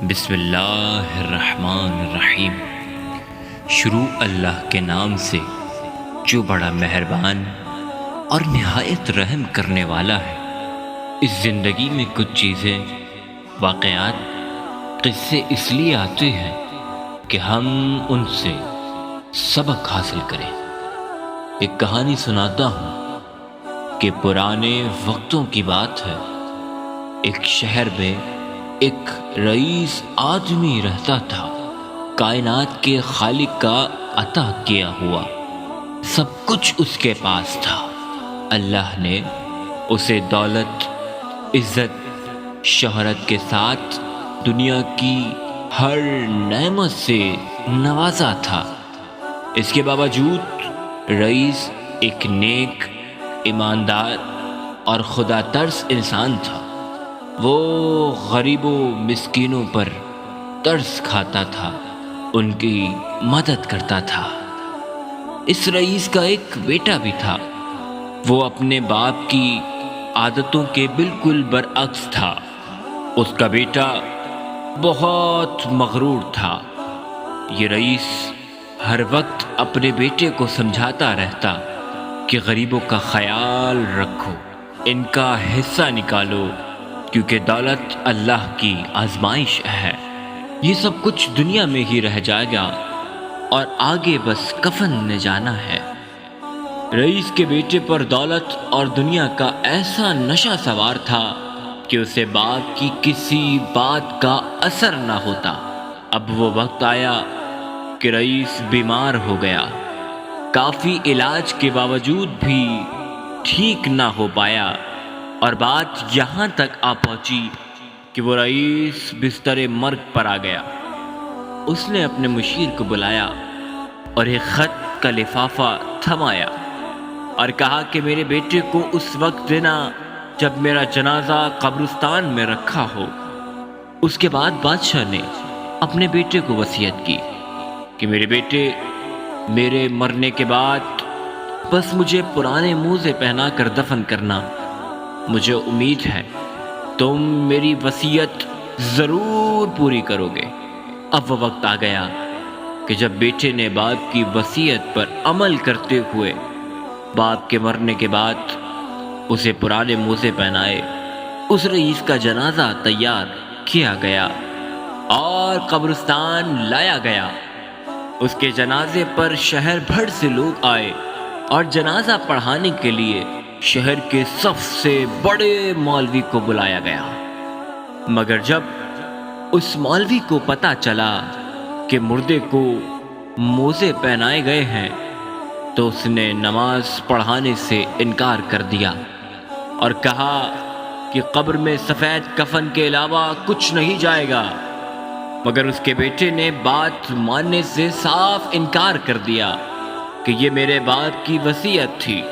بسم اللہ الرحمن الرحیم۔ شروع اللہ کے نام سے جو بڑا مہربان اور نہایت رحم کرنے والا ہے۔ اس زندگی میں کچھ چیزیں، واقعات، قصے اس لیے آتے ہیں کہ ہم ان سے سبق حاصل کریں۔ ایک کہانی سناتا ہوں کہ پرانے وقتوں کی بات ہے۔ ایک شہر میں ایک رئیس آدمی رہتا تھا، کائنات کے خالق کا عطا کیا ہوا سب کچھ اس کے پاس تھا۔ اللہ نے اسے دولت، عزت، شہرت کے ساتھ دنیا کی ہر نعمت سے نوازا تھا۔ اس کے باوجود رئیس ایک نیک، ایماندار اور خدا ترس انسان تھا۔ وہ غریبوں مسکینوں پر ترس کھاتا تھا، ان کی مدد کرتا تھا۔ اس رئیس کا ایک بیٹا بھی تھا۔ وہ اپنے باپ کی عادتوں کے بالکل برعکس تھا۔ اس کا بیٹا بہت مغرور تھا۔ یہ رئیس ہر وقت اپنے بیٹے کو سمجھاتا رہتا کہ غریبوں کا خیال رکھو، ان کا حصہ نکالو، کیونکہ دولت اللہ کی آزمائش ہے۔ یہ سب کچھ دنیا میں ہی رہ جائے گا اور آگے بس کفن میں جانا ہے۔ رئیس کے بیٹے پر دولت اور دنیا کا ایسا نشہ سوار تھا کہ اسے باپ کی کسی بات کا اثر نہ ہوتا۔ اب وہ وقت آیا کہ رئیس بیمار ہو گیا۔ کافی علاج کے باوجود بھی ٹھیک نہ ہو پایا، اور بات یہاں تک آ پہنچی کہ وہ رئیس بستر مرگ پر آ گیا۔ اس نے اپنے مشیر کو بلایا اور ایک خط کا لفافہ تھمایا اور کہا کہ میرے بیٹے کو اس وقت دینا جب میرا جنازہ قبرستان میں رکھا ہو۔ اس کے بعد بادشاہ نے اپنے بیٹے کو وصیت کی کہ میرے بیٹے، میرے مرنے کے بعد بس مجھے پرانے موزے پہنا کر دفن کرنا۔ مجھے امید ہے تم میری وصیت ضرور پوری کرو گے۔ اب وہ وقت آ گیا کہ جب بیٹے نے باپ کی وصیت پر عمل کرتے ہوئے باپ کے مرنے کے بعد اسے پرانے موزے پہنائے، اس رئیس کا جنازہ تیار کیا گیا اور قبرستان لایا گیا۔ اس کے جنازے پر شہر بھر سے لوگ آئے اور جنازہ پڑھانے کے لیے شہر کے سب سے بڑے مولوی کو بلایا گیا۔ مگر جب اس مولوی کو پتہ چلا کہ مردے کو موزے پہنائے گئے ہیں تو اس نے نماز پڑھانے سے انکار کر دیا اور کہا کہ قبر میں سفید کفن کے علاوہ کچھ نہیں جائے گا۔ مگر اس کے بیٹے نے بات ماننے سے صاف انکار کر دیا کہ یہ میرے باپ کی وصیت تھی۔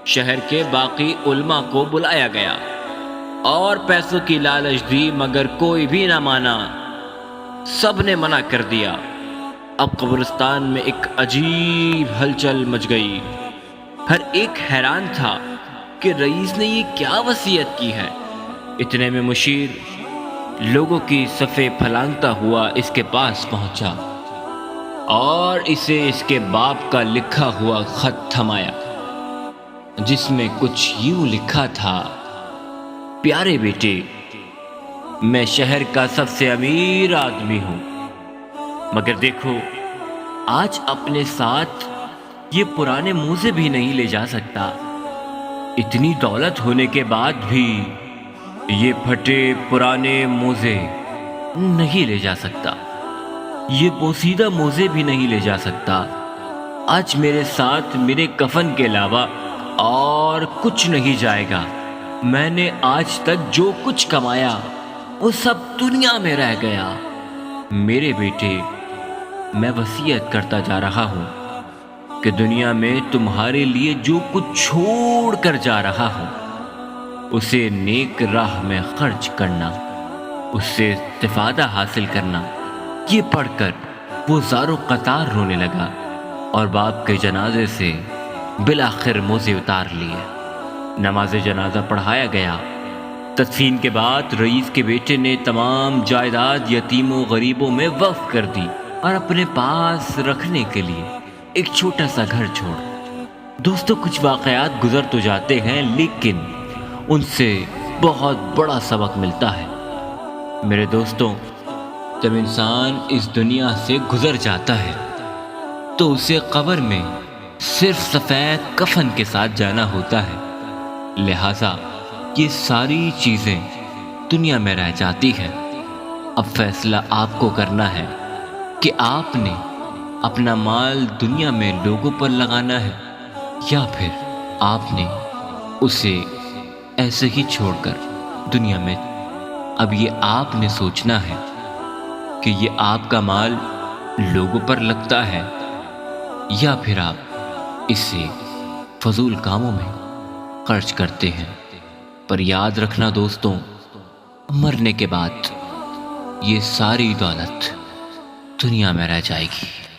شہر کے باقی علماء کو بلایا گیا اور پیسوں کی لالچ دی، مگر کوئی بھی نہ مانا، سب نے منع کر دیا۔ اب قبرستان میں ایک عجیب ہلچل مچ گئی۔ ہر ایک حیران تھا کہ رئیس نے یہ کیا وصیت کی ہے۔ اتنے میں مشیر لوگوں کی صفیں پھلانگتا ہوا اس کے پاس پہنچا اور اسے اس کے باپ کا لکھا ہوا خط تھمایا، جس میں کچھ یوں لکھا تھا: پیارے بیٹے، میں شہر کا سب سے امیر آدمی ہوں، مگر دیکھو آج اپنے ساتھ یہ پرانے موزے بھی نہیں لے جا سکتا۔ اتنی دولت ہونے کے بعد بھی یہ پھٹے پرانے موزے نہیں لے جا سکتا، یہ بوسیدہ موزے بھی نہیں لے جا سکتا۔ آج میرے ساتھ میرے کفن کے علاوہ اور کچھ نہیں جائے گا۔ میں نے آج تک جو کچھ کمایا وہ سب دنیا میں رہ گیا۔ میرے بیٹے، میں وصیت کرتا جا رہا ہوں کہ دنیا میں تمہارے لیے جو کچھ چھوڑ کر جا رہا ہوں اسے نیک راہ میں خرچ کرنا، اس سے استفادہ حاصل کرنا۔ یہ پڑھ کر وہ زاروں قطار رونے لگا اور باپ کے جنازے سے بالآخر موزے اتار لیے۔ نماز جنازہ پڑھایا گیا تدفین کے بعد رئیس کے بیٹے نے تمام جائیداد یتیموں غریبوں میں وقف کر دی اور اپنے پاس رکھنے کے لیے ایک چھوٹا سا گھر چھوڑ۔ دوستو، کچھ واقعات گزر تو جاتے ہیں لیکن ان سے بہت بڑا سبق ملتا ہے۔ میرے دوستوں، جب انسان اس دنیا سے گزر جاتا ہے تو اسے قبر میں صرف سفید کفن کے ساتھ جانا ہوتا ہے، لہٰذا یہ ساری چیزیں دنیا میں رہ جاتی ہیں۔ اب فیصلہ آپ کو کرنا ہے کہ آپ نے اپنا مال دنیا میں لوگوں پر لگانا ہے یا پھر آپ نے اسے ایسے ہی چھوڑ کر دنیا میں۔ اب یہ آپ نے سوچنا ہے کہ یہ آپ کا مال لوگوں پر لگتا ہے یا پھر آپ اسے فضول کاموں میں خرچ کرتے ہیں۔ پر یاد رکھنا دوستوں، مرنے کے بعد یہ ساری دولت دنیا میں رہ جائے گی۔